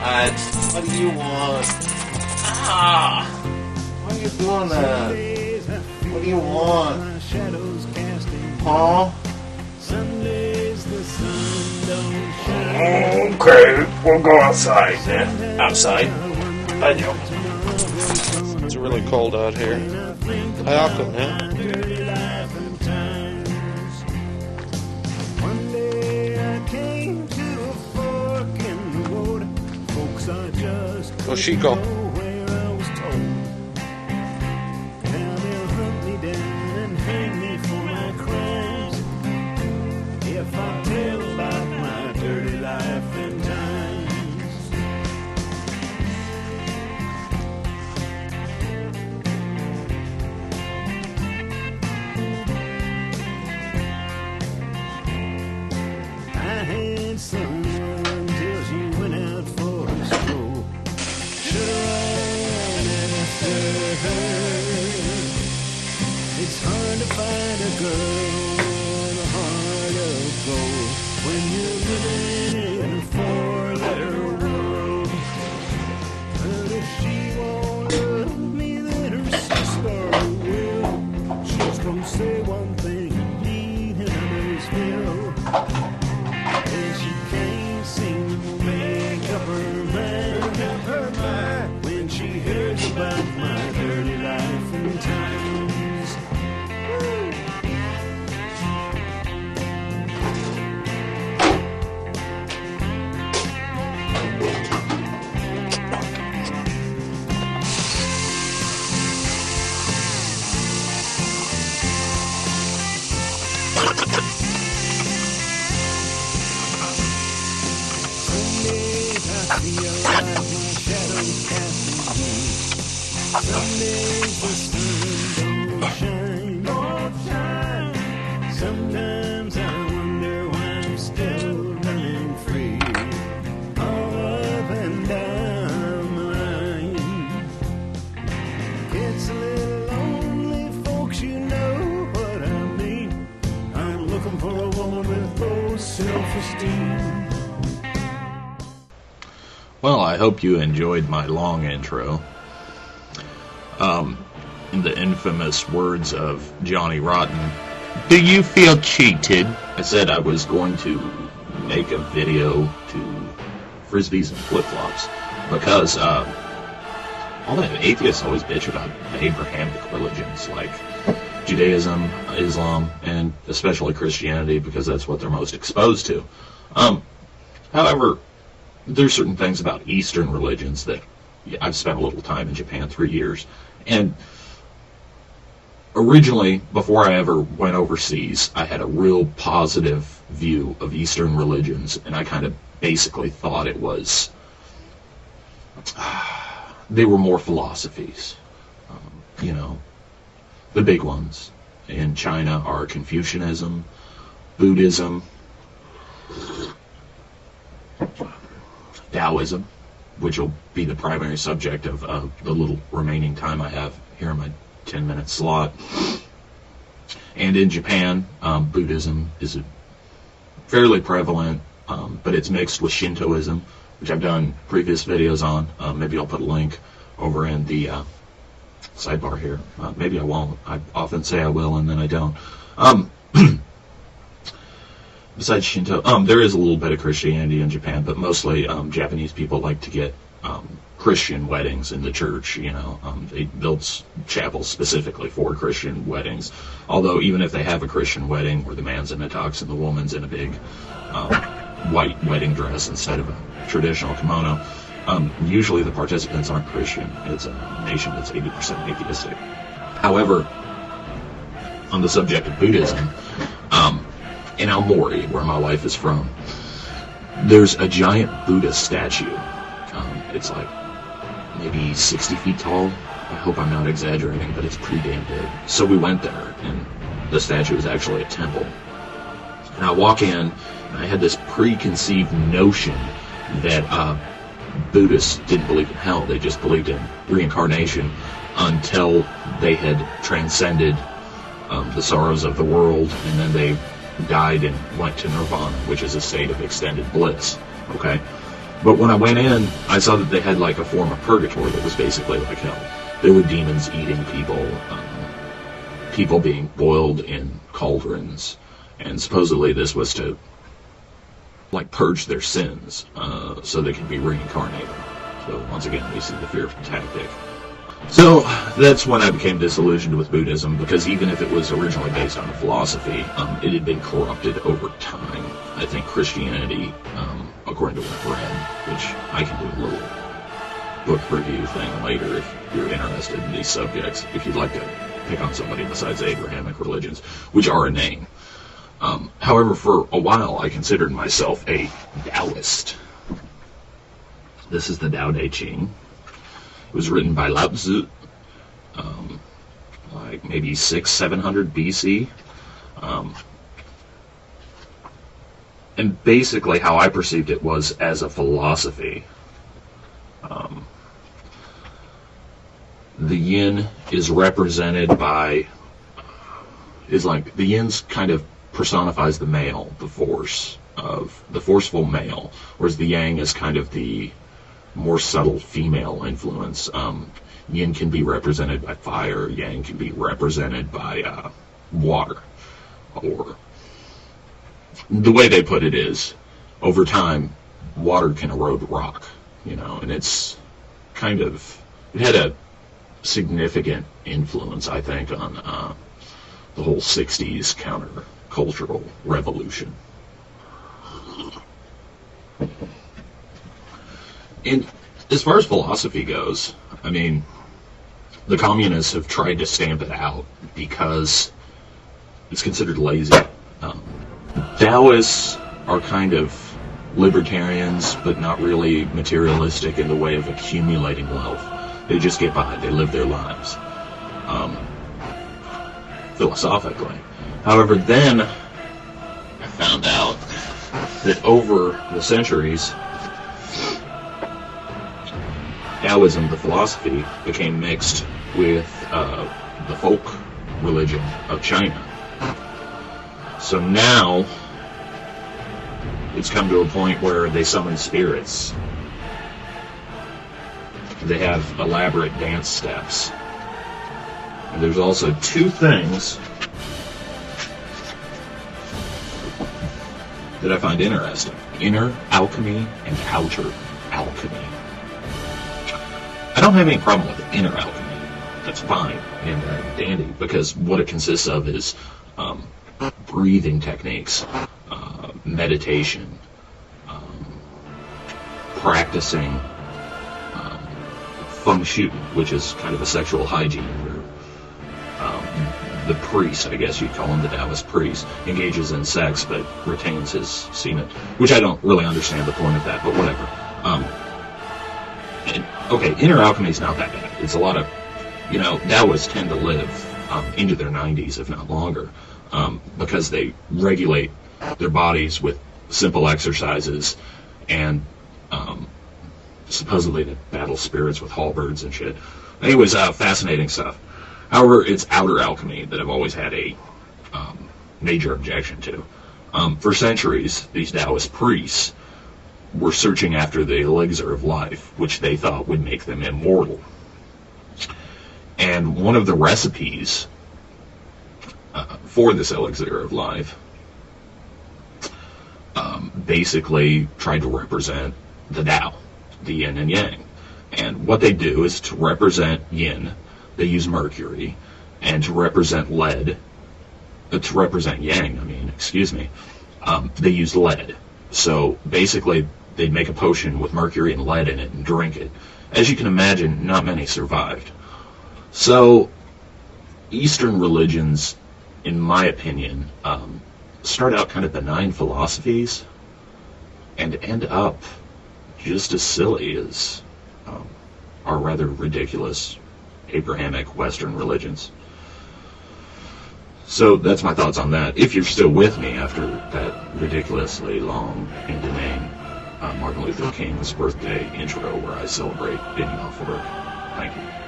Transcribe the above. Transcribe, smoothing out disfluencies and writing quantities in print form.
God, what do you want? Ah! Why are you doing that? What do you want? Huh? Okay, we'll go outside then. Outside? I know. It's really cold out here. How come, man? Oh, Chico. It's hard to find a girl with a heart of gold when you're living in a four-letter world. But if she won't love me, then her sister will. She's gonna say one thing and mean another's will. And she can't seem to make up her mind when she hears about my dirty life and times. Some days the sun don't shine. Sometimes I wonder why I'm still running free, all up and down the line. It's a little lonely, folks, you know what I mean. I'm looking for a woman with low self-esteem. Well, I hope you enjoyed my long intro. In the infamous words of Johnny Rotten, do you feel cheated? I said I was going to make a video to frisbees and flip-flops because all the atheists always bitch about the Abrahamic religions like Judaism, Islam, and especially Christianity because that's what they're most exposed to. However, there's certain things about Eastern religions that I've spent a little time in Japan, 3 years, and originally, before I ever went overseas, I had a real positive view of Eastern religions, and I kind of basically thought it was, they were more philosophies. The big ones in China are Confucianism, Buddhism, Taoism, which will be the primary subject of the little remaining time I have here in my 10-minute slot. And in Japan, Buddhism is fairly prevalent, but it's mixed with Shintoism, which I've done previous videos on. Maybe I'll put a link over in the sidebar here. Maybe I won't. I often say I will, and then I don't. Besides Shinto, there is a little bit of Christianity in Japan, but mostly Japanese people like to get Christian weddings in the church. They built chapels specifically for Christian weddings. Although even if they have a Christian wedding where the man's in a tux and the woman's in a big white wedding dress instead of a traditional kimono, usually the participants aren't Christian. It's a nation that's 80% atheistic. However, on the subject of Buddhism, in Aomori, where my wife is from, there's a giant Buddha statue. It's like maybe 60 feet tall. I hope I'm not exaggerating, but it's pretty damn big. So we went there, and the statue is actually a temple. And I walk in, and I had this preconceived notion that Buddhists didn't believe in hell. They just believed in reincarnation until they had transcended the sorrows of the world, and then they died and went to nirvana, which is a state of extended bliss. Okay? But when I went in, I saw that they had like a form of purgatory that was basically like hell. There were demons eating people, people being boiled in cauldrons, and supposedly this was to like purge their sins, so they could be reincarnated. So once again, we see the fear tactic. So that's when I became disillusioned with Buddhism, because even if it was originally based on a philosophy, it had been corrupted over time. I think Christianity, according to what I've read, which I can do a little book review thing later if you're interested in these subjects, if you'd like to pick on somebody besides Abrahamic religions, which are inane. However, for a while I considered myself a Taoist. This is the Tao Te Ching. It was written by Lao Tzu, like maybe 600-700 BC. And basically how I perceived it was as a philosophy. The yin is represented by, the yin's kind of personifies the male, the forceful male, whereas the yang is kind of the more subtle female influence. Yin can be represented by fire, yang can be represented by water. Or the way they put it is, over time, water can erode rock, and it's kind of, it had a significant influence, I think, on the whole 60s counter-cultural revolution. And as far as philosophy goes, I mean, the communists have tried to stamp it out because it's considered lazy. Taoists are kind of libertarians, but not really materialistic in the way of accumulating wealth. They just get by. They live their lives. Philosophically. However, then I found out that over the centuries, Taoism, the philosophy, became mixed with the folk religion of China. So now it's come to a point where they summon spirits. They have elaborate dance steps. And there's also two things that I find interesting: inner alchemy and outer alchemy. I don't have any problem with inner alchemy. That's fine and dandy, because what it consists of is breathing techniques, meditation, practicing feng shui, which is kind of a sexual hygiene, where the priest, I guess you'd call him the Taoist priest, engages in sex but retains his semen, which I don't really understand the point of that, but whatever. Okay, inner alchemy is not that bad. It's a lot of, Taoists tend to live into their 90s, if not longer, because they regulate their bodies with simple exercises, and supposedly to battle spirits with halberds and shit. Anyways, fascinating stuff. However, it's outer alchemy that I've always had a major objection to. For centuries, these Taoist priests were searching after the elixir of life, which they thought would make them immortal. And one of the recipes for this elixir of life basically tried to represent the Tao, the yin and yang. And what they do is, to represent yin, they use mercury, and to represent yang, they use lead. So basically, they'd make a potion with mercury and lead in it and drink it. As you can imagine, not many survived. So, Eastern religions, in my opinion, start out kind of benign philosophies and end up just as silly as our rather ridiculous Abrahamic Western religions. So that's my thoughts on that. If you're still with me after that ridiculously long and inane Martin Luther King's birthday intro where I celebrate being off work. Thank you.